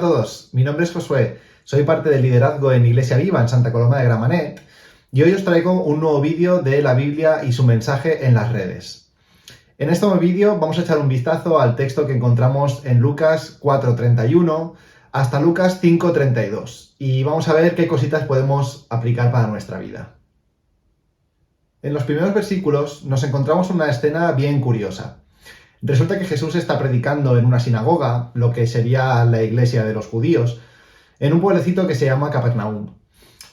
Hola a todos, mi nombre es Josué, soy parte del liderazgo en Iglesia Viva en Santa Coloma de Gramenet y hoy os traigo un nuevo vídeo de la Biblia y su mensaje en las redes. En este nuevo vídeo vamos a echar un vistazo al texto que encontramos en Lucas 4:31 hasta Lucas 5:32 y vamos a ver qué cositas podemos aplicar para nuestra vida. En los primeros versículos nos encontramos una escena bien curiosa. Resulta que Jesús está predicando en una sinagoga, lo que sería la iglesia de los judíos, en un pueblecito que se llama Capernaum.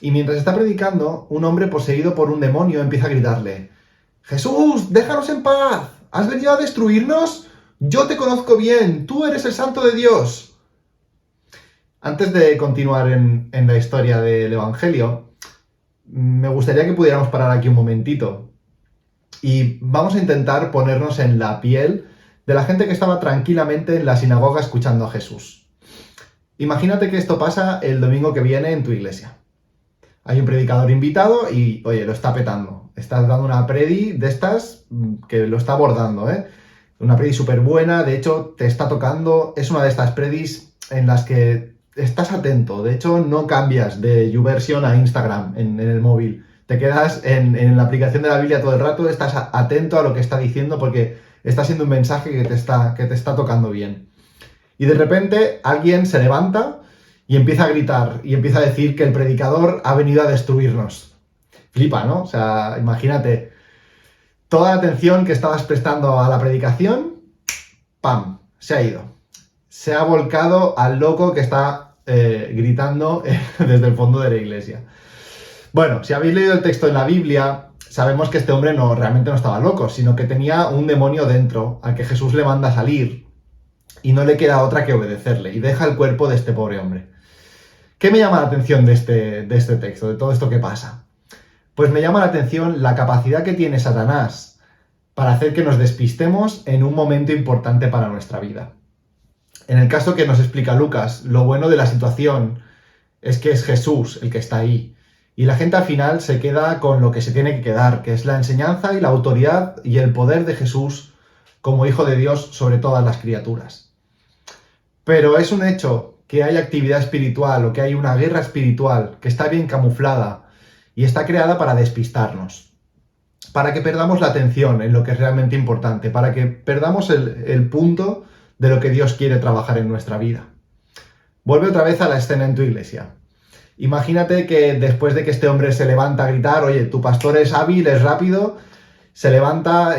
Y mientras está predicando, un hombre poseído por un demonio empieza a gritarle: ¡Jesús, déjanos en paz! ¿Has venido a destruirnos? Yo te conozco bien, tú eres el Santo de Dios. Antes de continuar en la historia del Evangelio, me gustaría que pudiéramos parar aquí un momentito y vamos a intentar ponernos en la piel de la gente que estaba tranquilamente en la sinagoga escuchando a Jesús. Imagínate que esto pasa el domingo que viene en tu iglesia. Hay un predicador invitado y, oye, lo está petando. Estás dando una predi de estas que lo está abordando, ¿eh? Una predi súper buena, de hecho te está tocando. Es una de estas predis en las que estás atento. De hecho, no cambias de YouVersion a Instagram en el móvil. Te quedas en la aplicación de la Biblia todo el rato, estás atento a lo que está diciendo porque está siendo un mensaje que te está tocando bien. Y de repente alguien se levanta y empieza a gritar y empieza a decir que el predicador ha venido a destruirnos. Flipa, ¿no? O sea, imagínate, toda la atención que estabas prestando a la predicación, ¡pam!, se ha ido. Se ha volcado al loco que está gritando desde el fondo de la iglesia. Bueno, si habéis leído el texto en la Biblia, sabemos que este hombre realmente no estaba loco, sino que tenía un demonio dentro al que Jesús le manda salir y no le queda otra que obedecerle y deja el cuerpo de este pobre hombre. ¿Qué me llama la atención de este texto, de todo esto que pasa? Pues me llama la atención la capacidad que tiene Satanás para hacer que nos despistemos en un momento importante para nuestra vida. En el caso que nos explica Lucas, lo bueno de la situación es que es Jesús el que está ahí. Y la gente al final se queda con lo que se tiene que quedar, que es la enseñanza y la autoridad y el poder de Jesús como Hijo de Dios sobre todas las criaturas. Pero es un hecho que hay actividad espiritual o que hay una guerra espiritual que está bien camuflada y está creada para despistarnos, para que perdamos la atención en lo que es realmente importante, para que perdamos el punto de lo que Dios quiere trabajar en nuestra vida. Vuelve otra vez a la escena en tu iglesia. Imagínate que después de que este hombre se levanta a gritar, oye, tu pastor es hábil, es rápido, se levanta,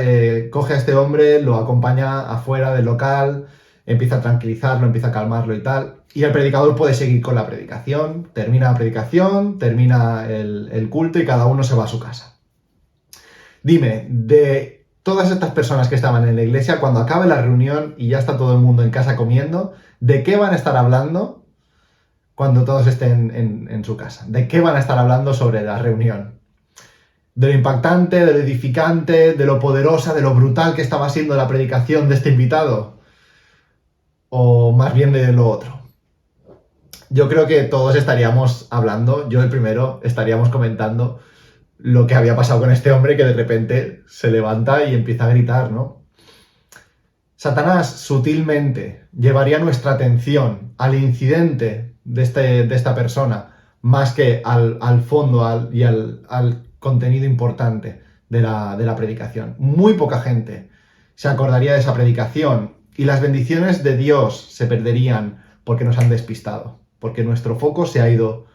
coge a este hombre, lo acompaña afuera del local, empieza a tranquilizarlo, empieza a calmarlo y tal, y el predicador puede seguir con la predicación, termina la predicación, termina el culto y cada uno se va a su casa. Dime, de todas estas personas que estaban en la iglesia, cuando acabe la reunión y ya está todo el mundo en casa comiendo, ¿de qué van a estar hablando cuando todos estén en su casa? ¿De qué van a estar hablando sobre la reunión? ¿De lo impactante, de lo edificante, de lo poderosa, de lo brutal que estaba siendo la predicación de este invitado? ¿O más bien de lo otro? Yo creo que todos estaríamos hablando, yo el primero, estaríamos comentando lo que había pasado con este hombre que de repente se levanta y empieza a gritar, ¿no? Satanás sutilmente llevaría nuestra atención al incidente de esta persona más que al fondo y al contenido importante de la predicación. Muy poca gente se acordaría de esa predicación y las bendiciones de Dios se perderían porque nos han despistado, porque nuestro foco se ha ido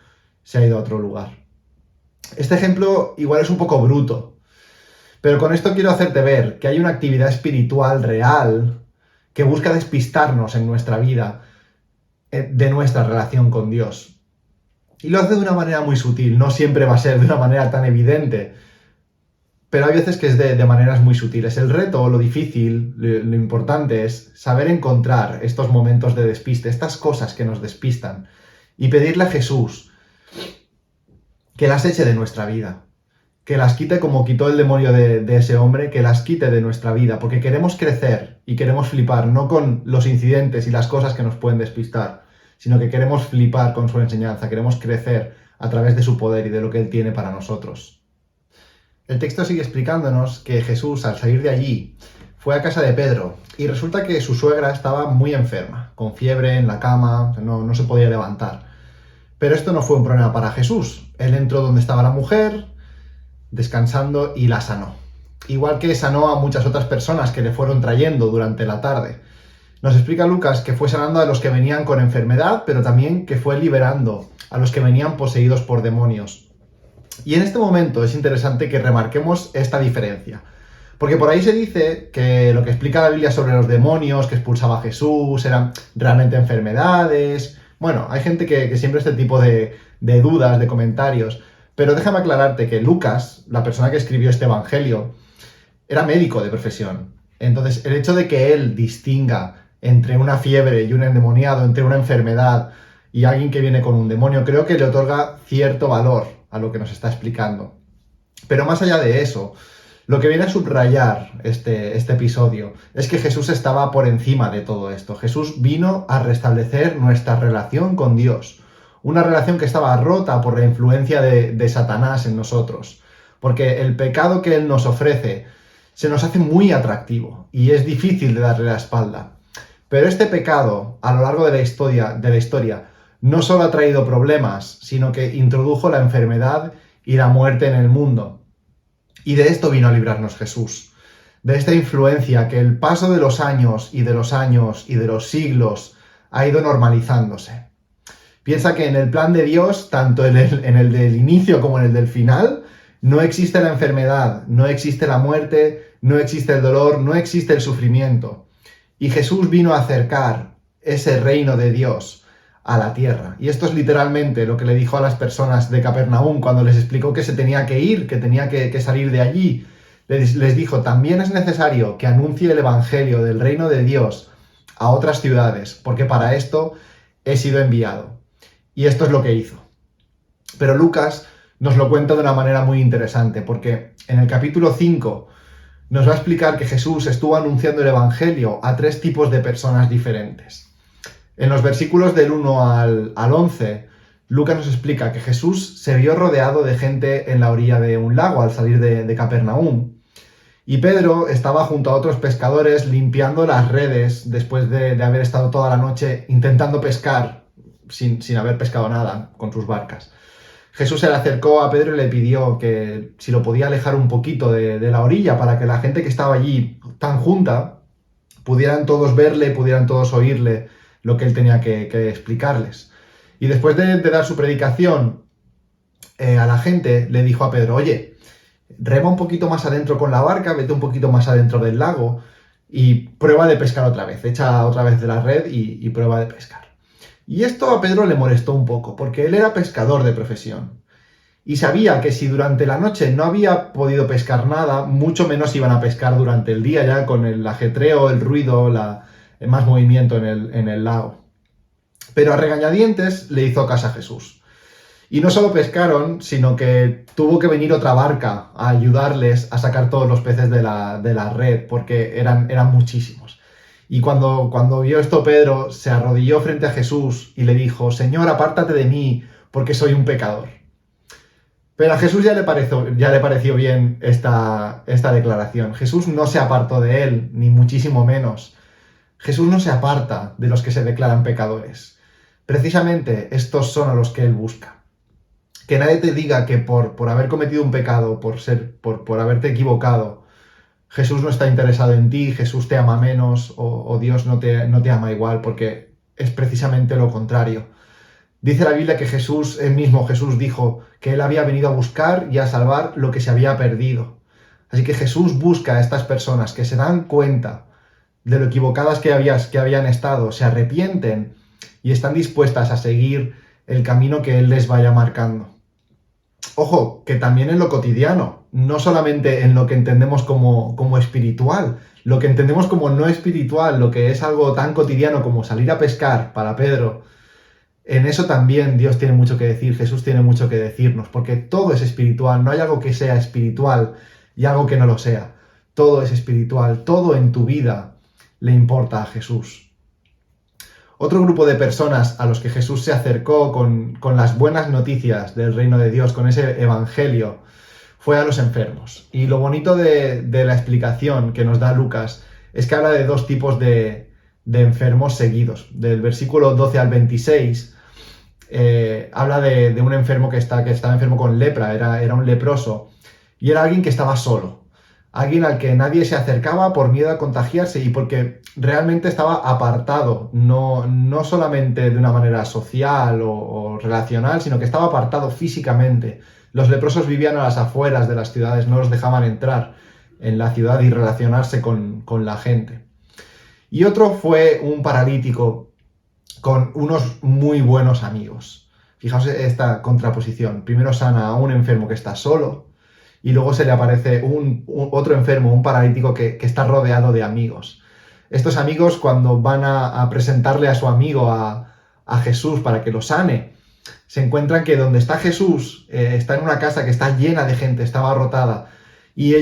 a otro lugar. Este ejemplo igual es un poco bruto, pero con esto quiero hacerte ver que hay una actividad espiritual real que busca despistarnos en nuestra vida de nuestra relación con Dios. Y lo hace de una manera muy sutil, no siempre va a ser de una manera tan evidente, pero hay veces que es de maneras muy sutiles. El reto, lo difícil, lo importante es saber encontrar estos momentos de despiste, estas cosas que nos despistan, y pedirle a Jesús que las eche de nuestra vida, que las quite como quitó el demonio de ese hombre, que las quite de nuestra vida, porque queremos crecer y queremos flipar, no con los incidentes y las cosas que nos pueden despistar, sino que queremos flipar con su enseñanza, queremos crecer a través de su poder y de lo que Él tiene para nosotros. El texto sigue explicándonos que Jesús, al salir de allí, fue a casa de Pedro y resulta que su suegra estaba muy enferma, con fiebre en la cama, no se podía levantar. Pero esto no fue un problema para Jesús. Él entró donde estaba la mujer, descansando, y la sanó. Igual que sanó a muchas otras personas que le fueron trayendo durante la tarde. Nos explica Lucas que fue sanando a los que venían con enfermedad, pero también que fue liberando a los que venían poseídos por demonios. Y en este momento es interesante que remarquemos esta diferencia. Porque por ahí se dice que lo que explica la Biblia sobre los demonios que expulsaba Jesús eran realmente enfermedades. Bueno, hay gente que siempre este tipo de dudas, de comentarios. Pero déjame aclararte que Lucas, la persona que escribió este evangelio, era médico de profesión. Entonces, el hecho de que él distinga entre una fiebre y un endemoniado, entre una enfermedad y alguien que viene con un demonio, creo que le otorga cierto valor a lo que nos está explicando. Pero más allá de eso, lo que viene a subrayar este episodio es que Jesús estaba por encima de todo esto. Jesús vino a restablecer nuestra relación con Dios. Una relación que estaba rota por la influencia de Satanás en nosotros. Porque el pecado que Él nos ofrece se nos hace muy atractivo y es difícil de darle la espalda. Pero este pecado, a lo largo de la historia, no solo ha traído problemas, sino que introdujo la enfermedad y la muerte en el mundo. Y de esto vino a librarnos Jesús. De esta influencia que el paso de los años y de los años y de los siglos ha ido normalizándose. Piensa que en el plan de Dios, tanto en el del inicio como en el del final, no existe la enfermedad, no existe la muerte, no existe el dolor, no existe el sufrimiento. Y Jesús vino a acercar ese reino de Dios a la tierra. Y esto es literalmente lo que le dijo a las personas de Capernaum cuando les explicó que se tenía que ir, que tenía que salir de allí. Les dijo, también es necesario que anuncie el evangelio del reino de Dios a otras ciudades, porque para esto he sido enviado. Y esto es lo que hizo. Pero Lucas nos lo cuenta de una manera muy interesante, porque en el capítulo 5 nos va a explicar que Jesús estuvo anunciando el evangelio a 3 tipos de personas diferentes. En los versículos del 1 al 11, Lucas nos explica que Jesús se vio rodeado de gente en la orilla de un lago al salir de Capernaum. Y Pedro estaba junto a otros pescadores limpiando las redes después de haber estado toda la noche intentando pescar sin haber pescado nada con sus barcas. Jesús se le acercó a Pedro y le pidió que si lo podía alejar un poquito de la orilla para que la gente que estaba allí tan junta pudieran todos verle, pudieran todos oírle lo que él tenía que explicarles. Y después de dar su predicación a la gente, le dijo a Pedro, oye, rema un poquito más adentro con la barca, vete un poquito más adentro del lago y prueba de pescar otra vez, echa otra vez de la red y prueba de pescar. Y esto a Pedro le molestó un poco, porque él era pescador de profesión. Y sabía que si durante la noche no había podido pescar nada, mucho menos iban a pescar durante el día ya con el ajetreo, el ruido, más movimiento en el lago. Pero a regañadientes le hizo caso a Jesús. Y no solo pescaron, sino que tuvo que venir otra barca a ayudarles a sacar todos los peces de la red, porque eran muchísimos. Y cuando vio esto, Pedro se arrodilló frente a Jesús y le dijo, Señor, apártate de mí, porque soy un pecador. Pero a Jesús ya le pareció bien esta declaración. Jesús no se apartó de él, ni muchísimo menos. Jesús no se aparta de los que se declaran pecadores. Precisamente estos son a los que él busca. Que nadie te diga que por haber cometido un pecado, por haberte equivocado, Jesús no está interesado en ti, Jesús te ama menos o Dios no te ama igual, porque es precisamente lo contrario. Dice la Biblia que el mismo Jesús dijo que él había venido a buscar y a salvar lo que se había perdido. Así que Jesús busca a estas personas que se dan cuenta de lo equivocadas que habían estado, se arrepienten y están dispuestas a seguir el camino que él les vaya marcando. Ojo, que también en lo cotidiano, no solamente en lo que entendemos como espiritual, lo que entendemos como no espiritual, lo que es algo tan cotidiano como salir a pescar para Pedro, en eso también Dios tiene mucho que decir, Jesús tiene mucho que decirnos, porque todo es espiritual, no hay algo que sea espiritual y algo que no lo sea. Todo es espiritual, todo en tu vida le importa a Jesús. Otro grupo de personas a los que Jesús se acercó con las buenas noticias del reino de Dios, con ese evangelio, fue a los enfermos. Y lo bonito de la explicación que nos da Lucas es que habla de dos tipos de enfermos seguidos. Del versículo 12 al 26 habla de un enfermo que estaba enfermo con lepra, era un leproso, y era alguien que estaba solo, alguien al que nadie se acercaba por miedo a contagiarse y porque realmente estaba apartado, no solamente de una manera social o relacional, sino que estaba apartado físicamente. Los leprosos vivían a las afueras de las ciudades, no los dejaban entrar en la ciudad y relacionarse con la gente. Y otro fue un paralítico con unos muy buenos amigos. Fijaos esta contraposición. Primero sana a un enfermo que está solo y luego se le aparece otro enfermo, un paralítico que está rodeado de amigos. Estos amigos, cuando van a presentarle a su amigo a Jesús para que lo sane, se encuentran que donde está Jesús está en una casa que está llena de gente, está abarrotada. Y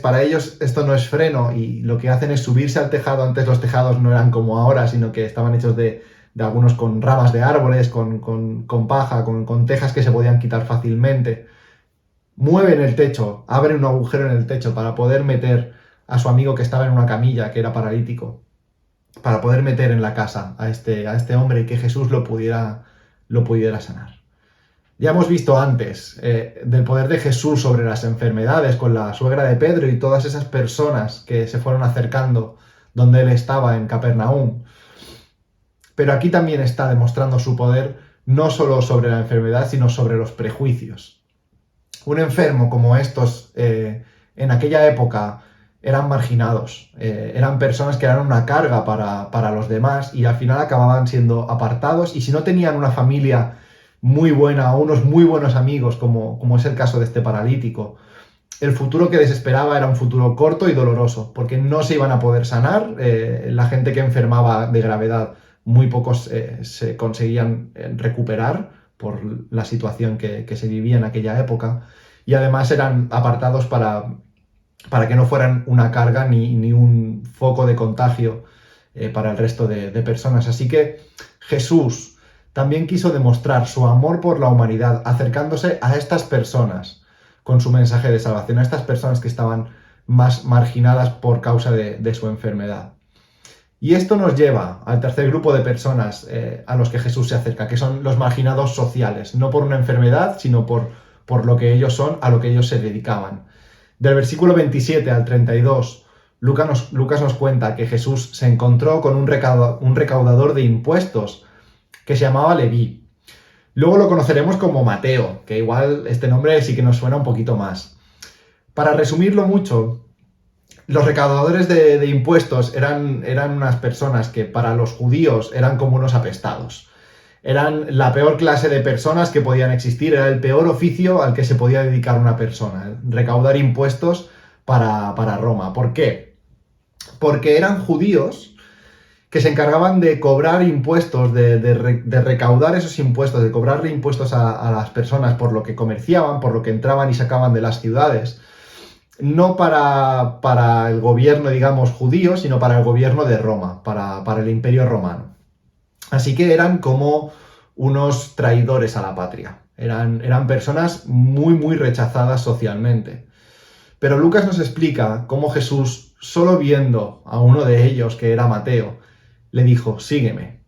para ellos esto no es freno y lo que hacen es subirse al tejado. Antes los tejados no eran como ahora, sino que estaban hechos de algunos con ramas de árboles, con paja, con tejas que se podían quitar fácilmente. Mueven el techo, abren un agujero en el techo para poder meter a su amigo que estaba en una camilla, que era paralítico, para poder meter en la casa a este hombre y que Jesús lo pudiera sanar. Ya hemos visto antes del poder de Jesús sobre las enfermedades con la suegra de Pedro y todas esas personas que se fueron acercando donde él estaba en Capernaum. Pero aquí también está demostrando su poder no solo sobre la enfermedad, sino sobre los prejuicios. Un enfermo como estos en aquella época eran marginados, eran personas que eran una carga para los demás y al final acababan siendo apartados, y si no tenían una familia muy buena o unos muy buenos amigos, como es el caso de este paralítico, el futuro que les esperaba era un futuro corto y doloroso, porque no se iban a poder sanar. La gente que enfermaba de gravedad, muy pocos se conseguían recuperar por la situación que se vivía en aquella época, y además eran apartados para que no fueran una carga ni un foco de contagio para el resto de personas. Así que Jesús también quiso demostrar su amor por la humanidad, acercándose a estas personas con su mensaje de salvación, a estas personas que estaban más marginadas por causa de su enfermedad. Y esto nos lleva al tercer grupo de personas a los que Jesús se acerca, que son los marginados sociales, no por una enfermedad, sino por lo que ellos son, a lo que ellos se dedicaban. Del versículo 27 al 32, Lucas nos cuenta que Jesús se encontró con un recaudador de impuestos que se llamaba Leví. Luego lo conoceremos como Mateo, que igual este nombre sí que nos suena un poquito más. Para resumirlo mucho, los recaudadores de impuestos eran unas personas que para los judíos eran como unos apestados. Eran la peor clase de personas que podían existir, era el peor oficio al que se podía dedicar una persona, recaudar impuestos para Roma. ¿Por qué? Porque eran judíos que se encargaban de cobrar impuestos, de recaudar esos impuestos, de cobrarle impuestos a las personas por lo que comerciaban, por lo que entraban y sacaban de las ciudades. No para el gobierno, digamos, judío, sino para el gobierno de Roma, para el Imperio Romano. Así que eran como unos traidores a la patria. Eran personas muy, muy rechazadas socialmente. Pero Lucas nos explica cómo Jesús, solo viendo a uno de ellos, que era Mateo, le dijo, sígueme.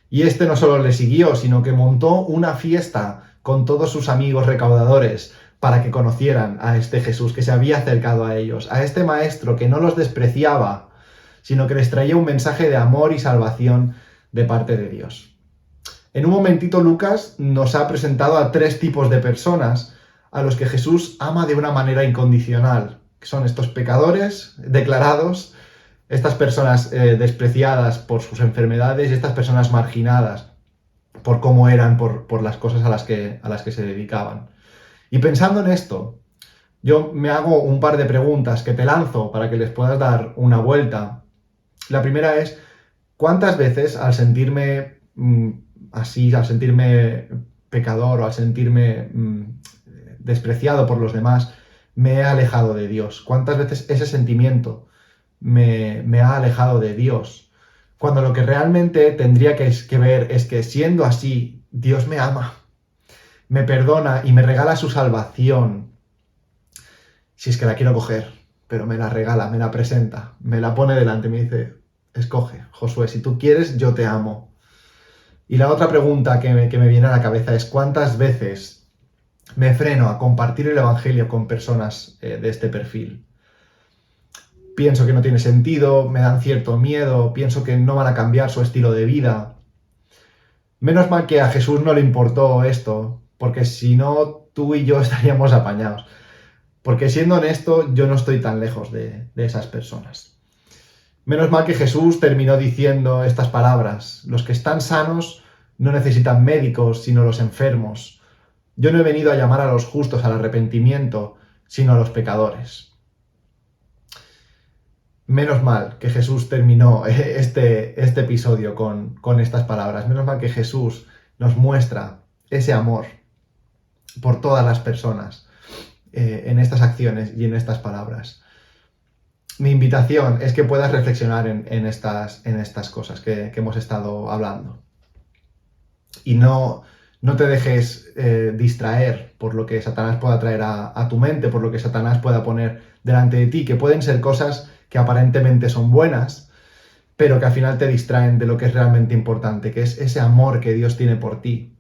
Y este no solo le siguió, sino que montó una fiesta con todos sus amigos recaudadores para que conocieran a este Jesús que se había acercado a ellos, a este maestro que no los despreciaba, sino que les traía un mensaje de amor y salvación de parte de Dios. En un momentito Lucas nos ha presentado a tres tipos de personas a los que Jesús ama de una manera incondicional, que son estos pecadores declarados, estas personas despreciadas por sus enfermedades y estas personas marginadas por cómo eran, por las cosas a las que se dedicaban. Y pensando en esto, yo me hago un par de preguntas que te lanzo para que les puedas dar una vuelta. La primera es, ¿cuántas veces al sentirme así, al sentirme pecador o al sentirme despreciado por los demás, me he alejado de Dios? ¿Cuántas veces ese sentimiento me ha alejado de Dios? Cuando lo que realmente tendría que ver es que siendo así, Dios me ama, me perdona y me regala su salvación, si es que la quiero coger. pero me la regala, me la presenta, me la pone delante, me dice, escoge, Josué, si tú quieres, yo te amo. Y la otra pregunta que me viene a la cabeza es, ¿cuántas veces me freno a compartir el Evangelio con personas de este perfil? Pienso que no tiene sentido, me dan cierto miedo, pienso que no van a cambiar su estilo de vida. Menos mal que a Jesús no le importó esto, porque si no, tú y yo estaríamos apañados. Porque siendo honesto, yo no estoy tan lejos de esas personas. Menos mal que Jesús terminó diciendo estas palabras: los que están sanos no necesitan médicos, sino los enfermos. Yo no he venido a llamar a los justos al arrepentimiento, sino a los pecadores. Menos mal que Jesús terminó este episodio con estas palabras. Menos mal que Jesús nos muestra ese amor por todas las personas en estas acciones y en estas palabras. Mi invitación es que puedas reflexionar en estas cosas que hemos estado hablando. Y no te dejes distraer por lo que Satanás pueda traer a tu mente, por lo que Satanás pueda poner delante de ti, que pueden ser cosas que aparentemente son buenas, pero que al final te distraen de lo que es realmente importante, que es ese amor que Dios tiene por ti.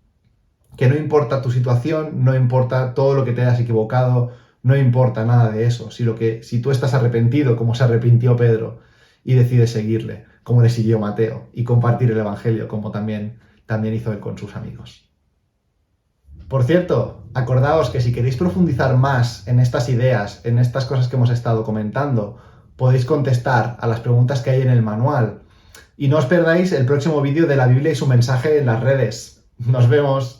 Que no importa tu situación, no importa todo lo que te hayas equivocado, no importa nada de eso, sino que si tú estás arrepentido, como se arrepintió Pedro, y decides seguirle, como le siguió Mateo, y compartir el Evangelio, como también hizo él con sus amigos. Por cierto, acordaos que si queréis profundizar más en estas ideas, en estas cosas que hemos estado comentando, podéis contestar a las preguntas que hay en el manual. Y no os perdáis el próximo vídeo de la Biblia y su mensaje en las redes. ¡Nos vemos!